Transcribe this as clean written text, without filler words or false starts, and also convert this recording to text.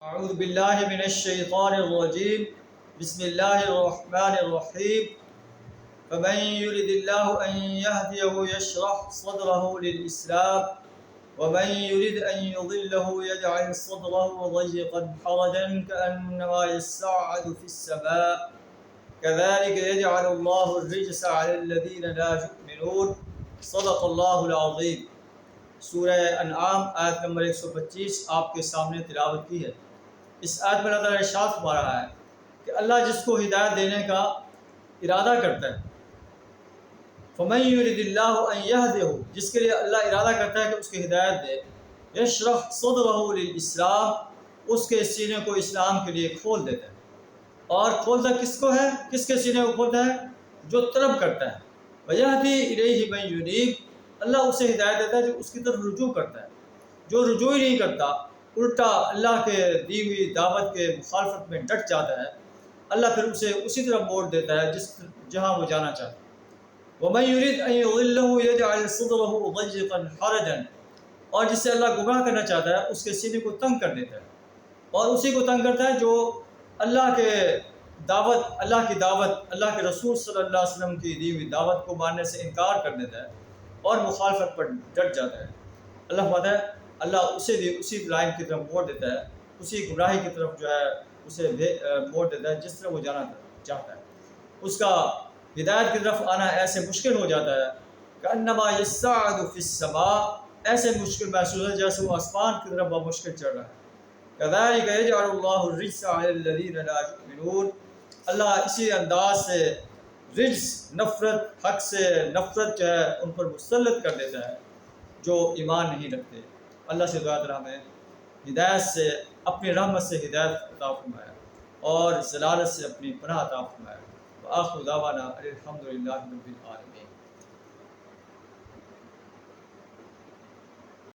اعوذ باللہ من الشیطان الرجیم بسم اللہ الرحمن الرحیم فمن يرد الله أن يهديه يشرح صدره للإسلام ومن يرد أن يضله يجعل صدره ضيقا حرجا كأنما يصعد في السماء كذلك يجعل الله الرجس على الذين لا يؤمنون صدق اللہ العظیم۔ سورہ انعام آیت نمبر 125 آپ کے سامنے تلاوت کی ہے۔ اس آیت میں اللہ تعالیٰ ارشاد فرما رہا ہے کہ اللہ جس کو ہدایت دینے کا ارادہ کرتا ہے، فَمَن يُرِدِ اللَّهُ أَن يَهْدِيَهُ، جس کے لیے اللہ ارادہ کرتا ہے کہ اس کی ہدایت دے، يَشْرَحْ صَدْرَهُ لِلْإِسْلَامِ، اس کے سینے کو اسلام کے لیے کھول دیتا ہے۔ اور کھولتا کس کو ہے؟ کس کے سینے کو کھولتا ہے؟ جو طلب کرتا ہے۔ وَيَهْدِي إِلَيْهِ مَن يُنِيبُ، اللہ اسے ہدایت دیتا ہے جو اس کی طرف رجوع کرتا ہے۔ جو رجوع ہی نہیں کرتا، الٹا اللہ کے دی ہوئی دعوت کے مخالفت میں ڈٹ جاتا ہے، اللہ پھر اسے اسی طرح موڑ دیتا ہے جہاں وہ جانا چاہتا ہے۔ وَمَن يُرِدْ أَن يُضِلَّهُ يَجْعَلْ صَدْرَهُ ضَيِّقًا حَرَجًا، اور جس سے اللہ گمراہ کرنا چاہتا ہے اس کے سینے کو تنگ کر دیتا ہے، اور اسی کو تنگ کرتا ہے جو اللہ کی دعوت اللہ کے رسول صلی اللہ علیہ وسلم کی دی ہوئی دعوت کو ماننے سے انکار کر دیتا ہے اور مخالفت پر ڈٹ جاتا ہے۔ اللہ فرماتا ہے اللہ اسے بھی اسی لائن کی طرف موڑ دیتا ہے، اسی گمراہی کی طرف جو ہے اسے موڑ دیتا ہے جس طرح وہ جانا چاہتا ہے۔ اس کا ہدایت کی طرف آنا ایسے مشکل ہو جاتا ہے کأنما یصعد فی السماء، ایسے مشکل محسوس ہے جیسے وہ آسمان کی طرف بمشکل چڑھ رہا ہے۔ کذالک یجعل اللہ الرجس علی الذین لا یؤمنون، اللہ اسی انداز سے رجس، نفرت، حق سے نفرت جو ہے ان پر مسلط کر دیتا ہے جو ایمان نہیں رکھتے۔ اللہ سے دعا کریں ہمیں ہدایت سے، اپنی رحمت سے ہدایت عطا فرمائے اور ضلالت سے اپنی پناہ عطا فرمائے۔ وآخر دعوانا الحمدللہ رب العالمین۔